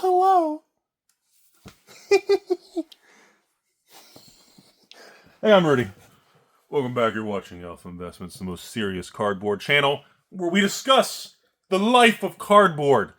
hello. Hey, I'm Rudy. Welcome back. You're watching Alpha Investments, the most serious cardboard channel, where we discuss the life of cardboard,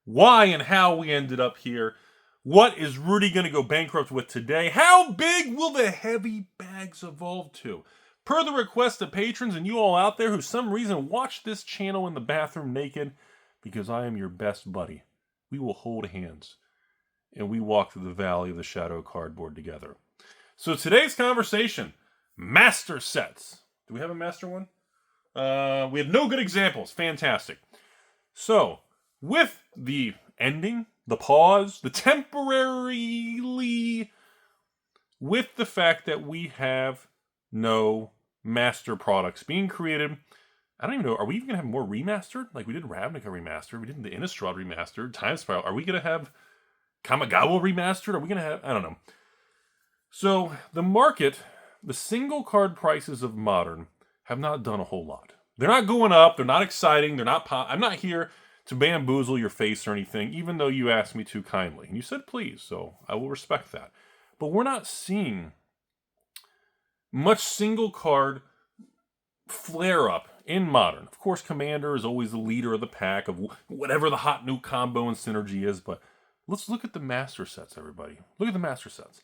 why and how we ended up here, what is Rudy going to go bankrupt with today, how big will the heavy bags evolve to? Per the request of patrons and you all out there who some reason watch this channel in the bathroom naked, because I am your best buddy. We will hold hands and we walk through the valley of the shadow of cardboard together. So today's conversation, master sets. Do we have a master one? We have no good examples. Fantastic. So, with the ending, the pause, the temporarily, with the fact that we have no master products being created, I don't even know, are we even going to have more remastered? Like we did Ravnica remastered, we did the Innistrad remastered, Time Spiral. Are we going to have Kamigawa remastered? Are we going to have, I don't know. So, the market, the single card prices of Modern have not done a whole lot. They're not going up, they're not exciting, they're not I'm not here to bamboozle your face or anything, even though you asked me to kindly. And you said please, so I will respect that. But we're not seeing much single card flare up in Modern. Of course, Commander is always the leader of the pack of whatever the hot new combo and synergy is, but let's look at the master sets, everybody. Look at the master sets.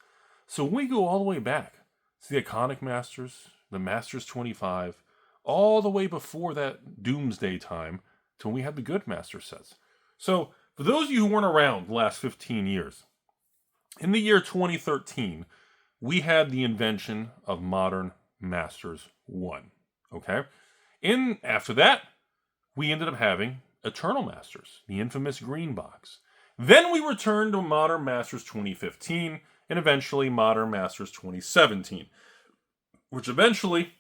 So when we go all the way back to the Iconic Masters, the Masters 25, all the way before that Doomsday time to when we had the good master sets. So for those of you who weren't around the last 15 years, in the year 2013, we had the invention of Modern Masters 1. Okay? After that, we ended up having Eternal Masters, the infamous green box. Then we returned to Modern Masters 2015, and eventually Modern Masters 2017, which eventually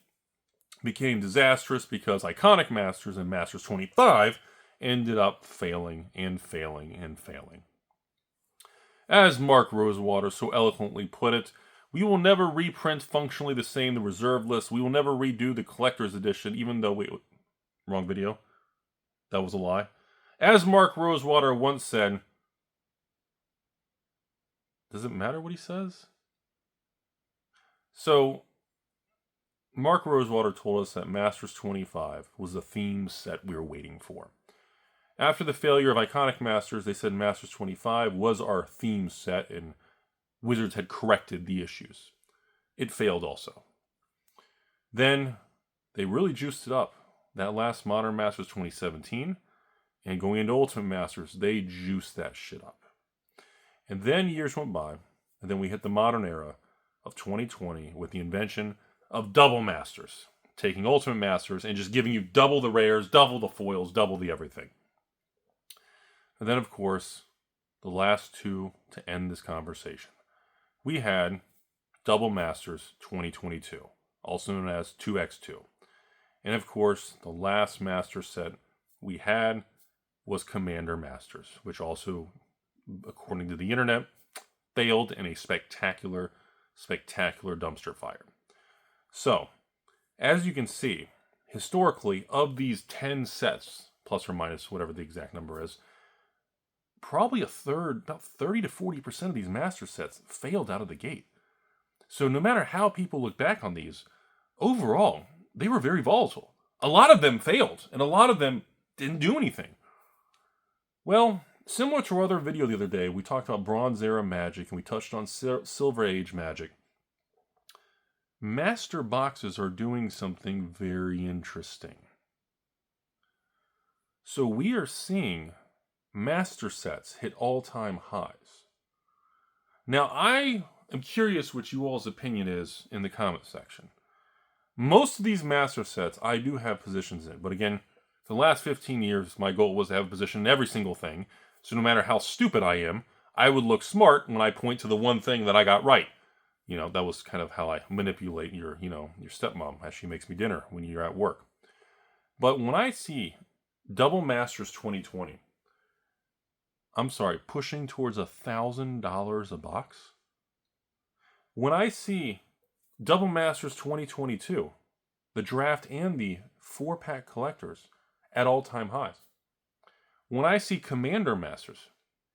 became disastrous because Iconic Masters and Masters 25 ended up failing and failing and failing. As Mark Rosewater so eloquently put it, we will never reprint functionally the same the reserve list. We will never redo the collector's edition, even though wrong video. That was a lie. As Mark Rosewater once said, does it matter what he says? So, Mark Rosewater told us that Masters 25 was the theme set we were waiting for. After the failure of Iconic Masters, they said Masters 25 was our theme set, and Wizards had corrected the issues. It failed also. Then, they really juiced it up. That last Modern Masters 2017, and going into Ultimate Masters, they juiced that shit up. And then years went by, and then we hit the modern era of 2020 with the invention of Double Masters, taking Ultimate Masters and just giving you double the rares, double the foils, double the everything. And then, of course, the last two to end this conversation. We had Double Masters 2022, also known as 2x2. And of course, the last master set we had was Commander Masters, which also, according to the internet, failed in a spectacular dumpster fire. So, as you can see, historically, of these 10 sets, plus or minus whatever the exact number is, probably a third, about 30 to 40% of these master sets failed out of the gate. So no matter how people look back on these, overall, they were very volatile. A lot of them failed, and a lot of them didn't do anything. Well, similar to our other video the other day, we talked about Bronze Era Magic, and we touched on Silver Age Magic. Master boxes are doing something very interesting. So we are seeing master sets hit all-time highs. Now, I am curious what you all's opinion is in the comment section. Most of these master sets, I do have positions in. But again, for the last 15 years, my goal was to have a position in every single thing. So no matter how stupid I am, I would look smart when I point to the one thing that I got right. You know, that was kind of how I manipulate your stepmom as she makes me dinner when you're at work. But when I see Double Masters 2020, I'm sorry, pushing towards $1,000 a box. When I see Double Masters 2022, the draft and the 4-pack collectors at all-time highs. When I see Commander Masters,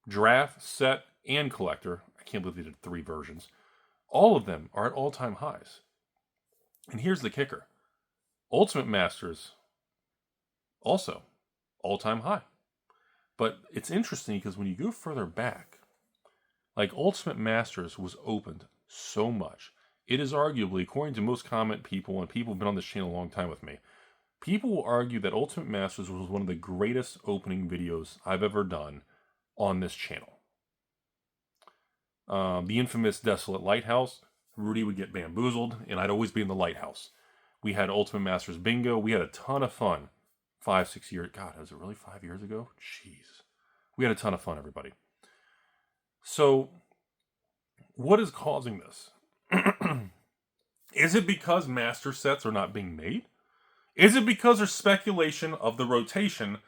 Draft, set, and collector. I can't believe they did 3 versions. All of them are at all-time highs. And here's the kicker. Ultimate Masters, also all-time high. But it's interesting because when you go further back, like Ultimate Masters was opened so much. It is arguably, according to most comment people, and people have been on this channel a long time with me, people will argue that Ultimate Masters was one of the greatest opening videos I've ever done on this channel. The infamous Desolate Lighthouse, Rudy would get bamboozled, and I'd always be in the lighthouse. We had Ultimate Masters Bingo. We had a ton of fun. 5, 6 years. God, was it really 5 years ago? Jeez. We had a ton of fun, everybody. So, what is causing this? Is it because master sets are not being made? Is it because there's speculation of the rotation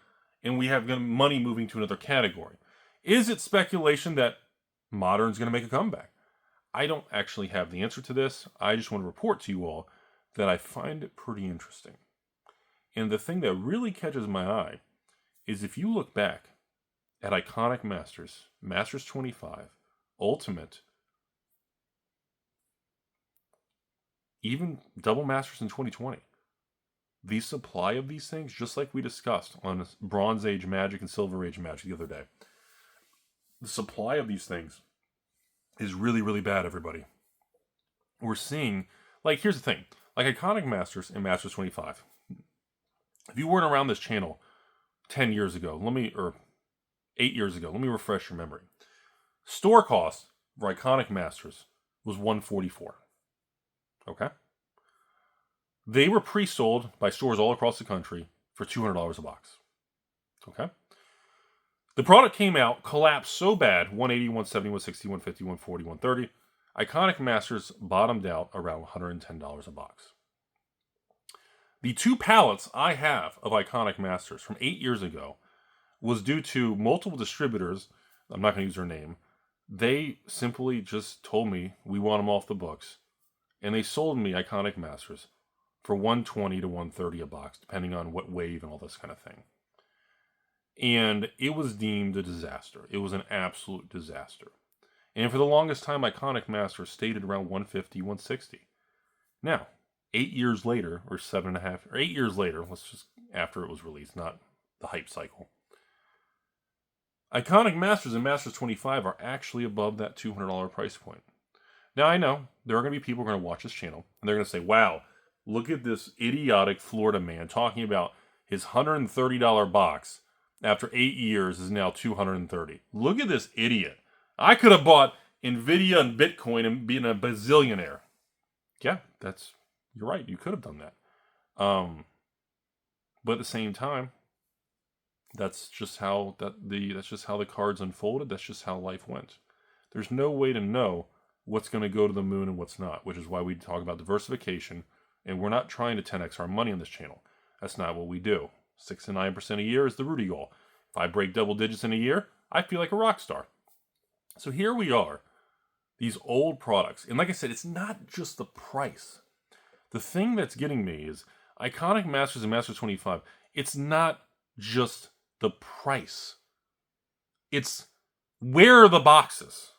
and we have money moving to another category? Is it speculation that Modern's going to make a comeback? I don't actually have the answer to this. I just want to report to you all that I find it pretty interesting. And the thing that really catches my eye is if you look back at iconic Masters, Masters 25, Ultimate, even Double Masters in 2020, the supply of these things, just like we discussed on Bronze Age Magic and Silver Age Magic the other day, the supply of these things is really, really bad, everybody. We're seeing, like, here's the thing, like iconic Masters and Masters 25. If you weren't around this channel 10 years ago, or 8 years ago, let me refresh your memory. Store cost for iconic Masters was $144. Okay? They were pre-sold by stores all across the country for $200 a box. Okay? The product came out, collapsed so bad, 180, 170, 160, 150, 140, 130. Iconic Masters bottomed out around $110 a box. The 2 pallets I have of Iconic Masters from 8 years ago was due to multiple distributors. I'm not going to use their name. They simply just told me we want them off the books. And they sold me Iconic Masters for $120 to $130 a box, depending on what wave and all this kind of thing. And it was deemed a disaster. It was an absolute disaster. And for the longest time, Iconic Masters stayed at around $150, $160. Now, 8 years later, or 7.5, or 8 years later, let's just, after it was released, not the hype cycle, Iconic Masters and Masters 25 are actually above that $200 price point. Now, I know there are going to be people who are going to watch this channel, and they're going to say, wow, look at this idiotic Florida man talking about his $130 box after 8 years is now $230. Look at this idiot. I could have bought Nvidia and Bitcoin and been a bazillionaire. Yeah, you're right. You could have done that. But at the same time, that's just how the cards unfolded. That's just how life went. There's no way to know what's going to go to the moon and what's not, which is why we talk about diversification. And we're not trying to 10x our money on this channel. That's not what we do. 6 to 9% a year is the Rudy goal. If I break double digits in a year, I feel like a rock star. So here we are, these old products. And like I said, it's not just the price. The thing that's getting me is Iconic Masters and Masters 25. It's not just the price. It's where are the boxes?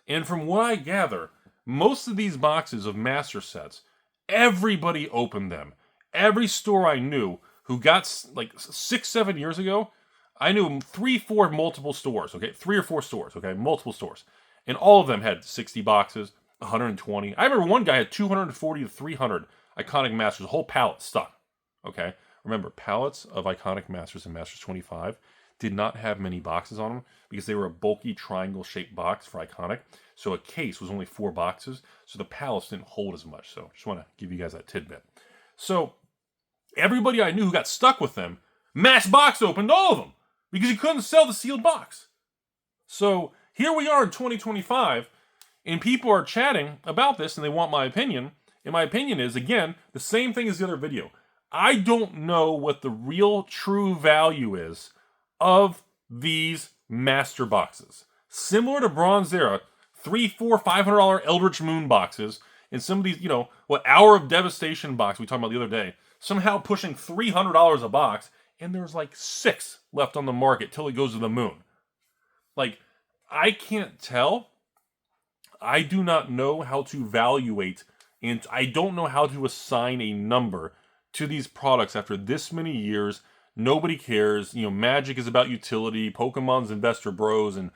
And from what I gather, most of these boxes of master sets, everybody opened them. Every store I knew who got, like 6, 7 years ago, I knew 3, 4 multiple stores, okay? 3 or 4 stores, okay? Multiple stores. And all of them had 60 boxes, 120. I remember one guy had 240 to 300 Iconic Masters, a whole pallet stuck, okay? Remember, pallets of Iconic Masters and Masters 25 did not have many boxes on them because they were a bulky triangle-shaped box for Iconic. So a case was only 4 boxes, so the pallets didn't hold as much. So just want to give you guys that tidbit. So everybody I knew who got stuck with them, mass box opened all of them because you couldn't sell the sealed box. So here we are in 2025, and people are chatting about this, and they want my opinion. And my opinion is, again, the same thing as the other video. I don't know what the real true value is of these master boxes. Similar to Bronze Era, $300, $400, $500 Eldritch Moon boxes, and some of these, Hour of Devastation box we talked about the other day, somehow pushing $300 a box, and there's like 6 left on the market till it goes to the moon. Like, I can't tell. I do not know how to evaluate, and I don't know how to assign a number to these products after this many years. Nobody cares. Magic is about utility. Pokemon's investor bros and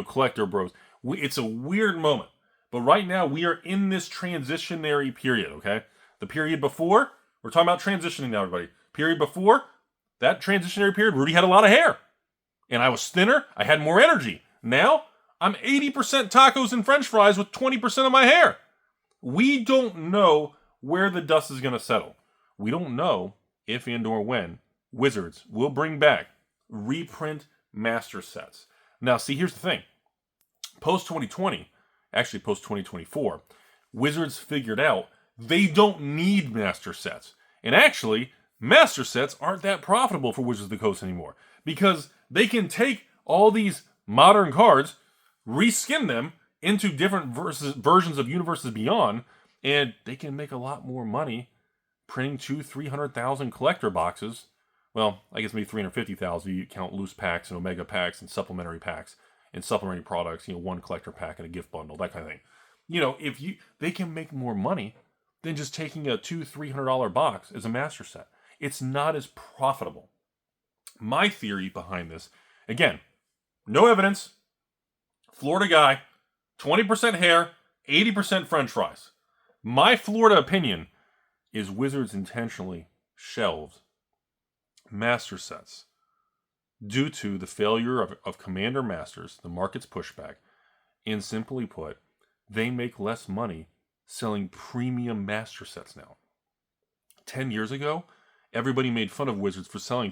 collector bros. It's a weird moment. But right now we are in this transitionary period, okay? The period before, we're talking about transitioning now, everybody. Period before, that transitionary period, Rudy had a lot of hair. And I was thinner, I had more energy. Now, I'm 80% tacos and french fries with 20% of my hair. We don't know where the dust is going to settle. We don't know if and or when Wizards will bring back reprint master sets. Now, see, here's the thing. Post-2020, actually post-2024, Wizards figured out they don't need master sets. And actually, master sets aren't that profitable for Wizards of the Coast anymore because they can take all these modern cards, reskin them into different versions of Universes Beyond, and they can make a lot more money printing 200,000-300,000 collector boxes. Well, I guess maybe 350,000 if you count loose packs and Omega packs and supplementary packs and supplementary products, one collector pack and a gift bundle, that kind of thing. They can make more money than just taking a $200-300 box as a master set. It's not as profitable. My theory behind this, again, no evidence, Florida guy, 20% hair, 80% french fries. My Florida opinion is Wizards intentionally shelved master sets due to the failure of Commander Masters, the market's pushback, and simply put, they make less money selling premium master sets now. 10 years ago, everybody made fun of Wizards for selling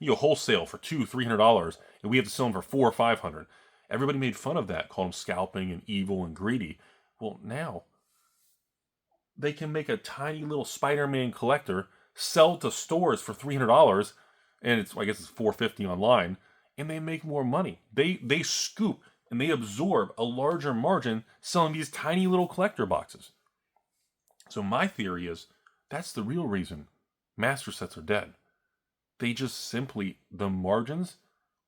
wholesale for $200-300, and we have to sell them for $400 or $500. Everybody made fun of that, called them scalping and evil and greedy. Well, now they can make a tiny little Spider-Man collector sell to stores for $300, and I guess it's $450 online, and they make more money. They scoop and they absorb a larger margin selling these tiny little collector boxes. So my theory is that's the real reason master sets are dead. They just simply, the margins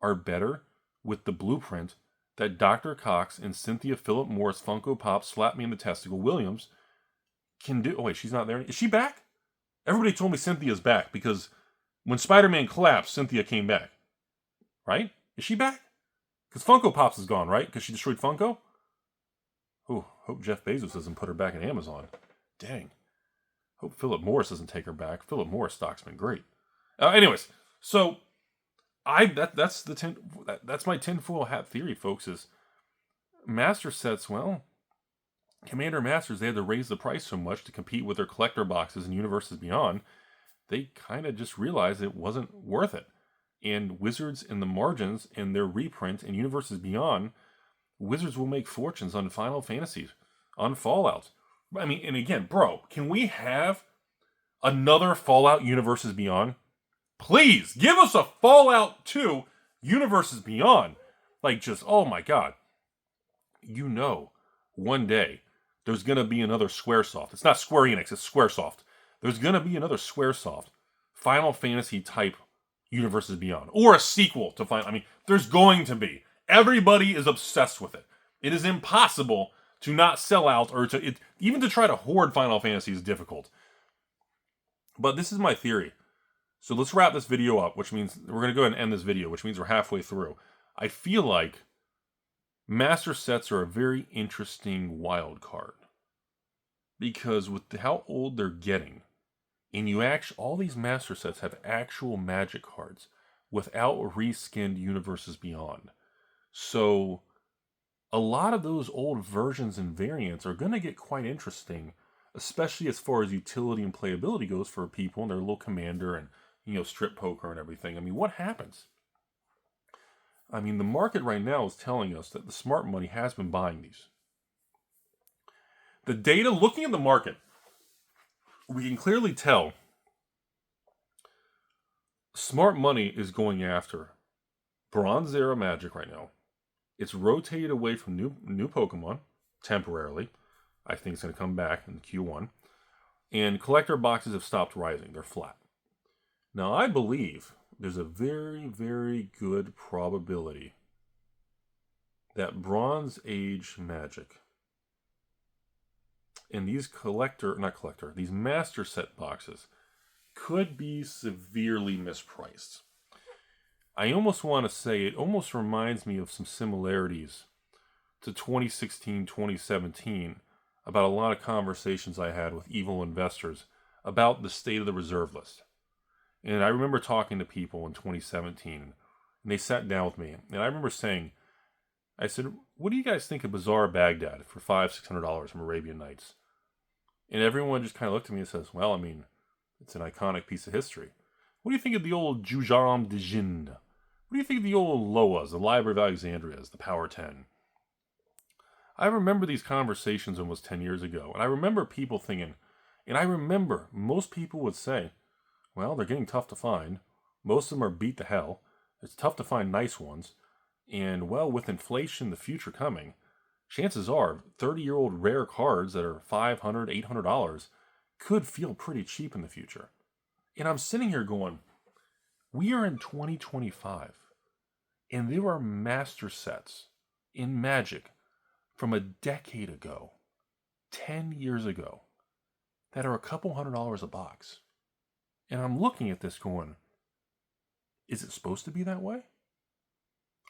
are better with the blueprint that Dr. Cox and Cynthia Philip Morris Funko Pop Slap Me in the Testicle Williams can do. Oh wait, she's not there. Is she back? Everybody told me Cynthia's back because when Spider-Man collapsed, Cynthia came back. Right? Is she back? Because Funko Pops is gone, right? Because she destroyed Funko? Oh, hope Jeff Bezos doesn't put her back at Amazon. Dang. Hope Philip Morris doesn't take her back. Philip Morris stock's been great. Anyways, so that's my tinfoil hat theory, folks, is master sets, well, Commander Masters, they had to raise the price so much to compete with their collector boxes and Universes Beyond. They kind of just realized it wasn't worth it. And Wizards in the margins and their reprint and Universes Beyond, Wizards will make fortunes on Final Fantasies, on Fallout. I mean, and again, bro, can we have another Fallout Universes Beyond? Please, give us a Fallout 2 Universes Beyond. Like, just, oh my god. One day, there's going to be another Squaresoft. It's not Square Enix, it's Squaresoft. There's going to be another Squaresoft Final Fantasy type Universes Beyond. Or a sequel to Final... I mean, there's going to be. Everybody is obsessed with it. It is impossible to not sell out or even to try to hoard Final Fantasy is difficult. But this is my theory. So let's wrap this video up, which means we're going to go ahead and end this video, which means we're halfway through. I feel like master sets are a very interesting wild card. Because with how old they're getting, and all these master sets have actual Magic cards without reskinned Universes Beyond. So a lot of those old versions and variants are going to get quite interesting, especially as far as utility and playability goes for people and their little commander and, strip poker and everything. I mean, what happens? I mean, the market right now is telling us that the smart money has been buying these. The data, looking at the market, we can clearly tell smart money is going after Bronze Era Magic right now. It's rotated away from new Pokemon temporarily. I think it's going to come back in Q1. And collector boxes have stopped rising. They're flat. Now, I believe there's a very, very good probability that Bronze Age Magic and these these master set boxes could be severely mispriced. I almost want to say it almost reminds me of some similarities to 2016, 2017 about a lot of conversations I had with evil investors about the state of the reserve list. And I remember talking to people in 2017, and they sat down with me, and I remember saying, I said, what do you guys think of Bazaar Baghdad for $500-$600 from Arabian Nights? And everyone just kind of looked at me and says, well, I mean, it's an iconic piece of history. What do you think of the old Jujaram de Jinn? What do you think of the old Loas, the Library of Alexandria's, the Power 10? I remember these conversations almost 10 years ago, and I remember people thinking, and I remember most people would say, well, they're getting tough to find. Most of them are beat to hell. It's tough to find nice ones. And, well, with inflation, the future coming, chances are 30-year-old rare cards that are $500, $800 could feel pretty cheap in the future. And I'm sitting here going, we are in 2025, and there are master sets in Magic from a decade ago, 10 years ago, that are a couple $100 a box. And I'm looking at this going, is it supposed to be that way?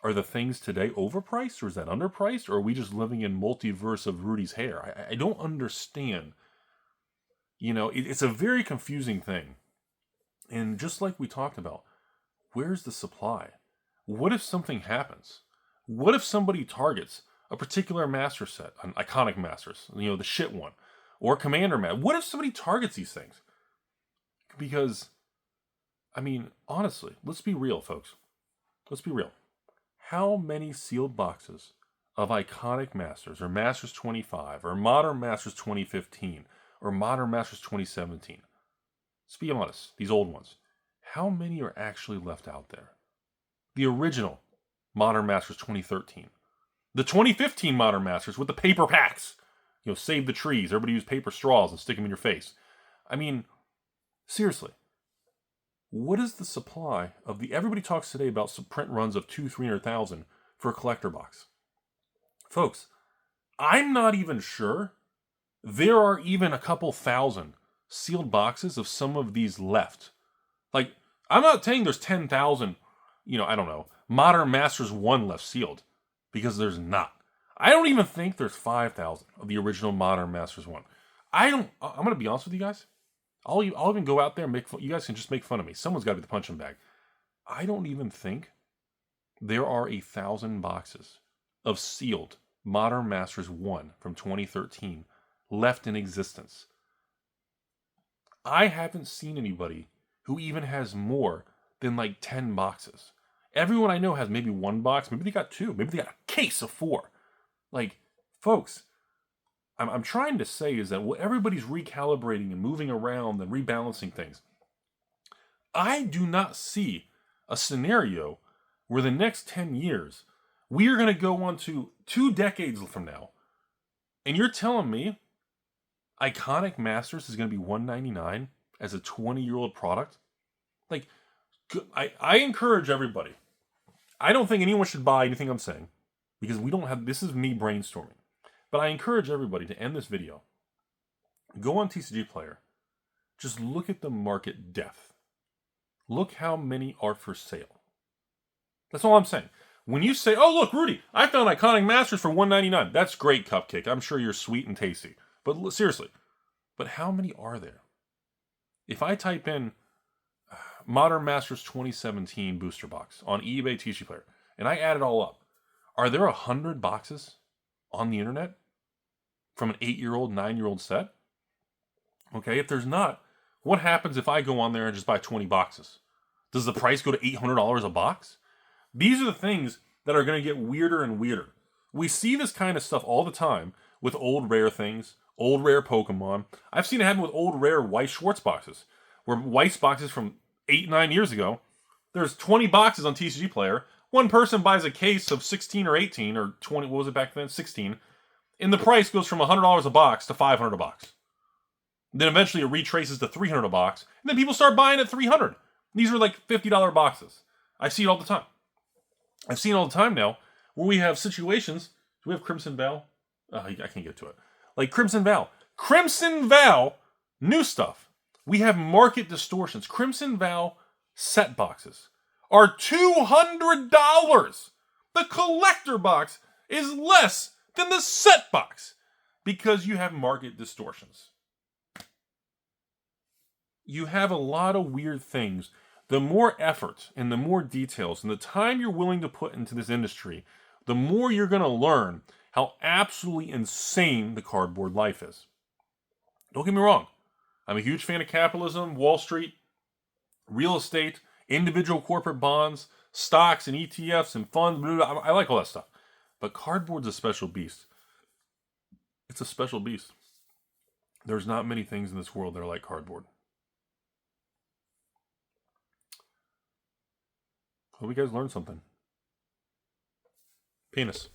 Are the things today overpriced, or is that underpriced, or are we just living in multiverse of Rudy's hair? I don't understand. You know, it's a very confusing thing. And just like we talked about, where's the supply? What if something happens? What if somebody targets a particular master set, an iconic masters, the shit one, or Commander Mat? What if somebody targets these things? Because, I mean, honestly, let's be real, folks. Let's be real. How many sealed boxes of iconic Masters, or Masters 25, or Modern Masters 2015, or Modern Masters 2017? Let's be honest, these old ones. How many are actually left out there? The original Modern Masters 2013. The 2015 Modern Masters with the paper packs. Save the trees. Everybody use paper straws and stick them in your face. I mean, seriously. What is the supply of everybody talks today about some print runs of 200,000-300,000 for a collector box. Folks, I'm not even sure there are even a couple thousand sealed boxes of some of these left. Like, I'm not saying there's 10,000, I don't know, Modern Masters 1 left sealed, because there's not. I don't even think there's 5,000 of the original Modern Masters 1. I'm going to be honest with you guys. I'll even go out there and make fun. You guys can just make fun of me. Someone's got to be the punching bag. I don't even think there are 1,000 boxes of sealed Modern Masters 1 from 2013 left in existence. I haven't seen anybody who even has more than like 10 boxes. Everyone I know has maybe 1 box. Maybe they got 2. Maybe they got a case of 4. Like, folks, I'm trying to say is that everybody's recalibrating and moving around and rebalancing things. I do not see a scenario where the next 10 years we are going to go on to 2 decades from now, and you're telling me Iconic Masters is going to be $199 as a 20-year-old product? Like, I encourage everybody. I don't think anyone should buy anything I'm saying, because we don't have. This is me brainstorming. But I encourage everybody to end this video. Go on TCG Player. Just look at the market depth. Look how many are for sale. That's all I'm saying. When you say, oh, look, Rudy, I found Iconic Masters for $199. That's great, Cupcake. I'm sure you're sweet and tasty. But seriously, but how many are there? If I type in Modern Masters 2017 booster box on eBay TCG Player, and I add it all up, are there 100 boxes on the internet from an 8-year-old, 9-year-old set? Okay, if there's not, what happens if I go on there and just buy 20 boxes? Does the price go to $800 a box? These are the things that are going to get weirder and weirder. We see this kind of stuff all the time with old rare things, old rare Pokemon. I've seen it happen with old rare Weiss Schwartz boxes, where Weiss boxes from 8-9 years ago, there's 20 boxes on TCG Player. One person buys a case of 16 or 18 or 20, what was it back then? 16. And the price goes from $100 a box to $500 a box. Then eventually it retraces to $300 a box. And then people start buying at $300. These are like $50 boxes. I see it all the time. I've seen it all the time now where we have situations. Do we have Crimson Val? I can't get to it. Like Crimson Val. Crimson Val, new stuff. We have market distortions. Crimson Val set boxes are $200. The collector box is less than the set box because you have market distortions. You have a lot of weird things. The more effort and the more details and the time you're willing to put into this industry, the more you're going to learn how absolutely insane the cardboard life is. Don't get me wrong. I'm a huge fan of capitalism, Wall Street, real estate, individual corporate bonds, stocks and ETFs and funds. Blah, blah, blah. I like all that stuff. But cardboard's a special beast. It's a special beast. There's not many things in this world that are like cardboard. Hope you guys learned something. Penis.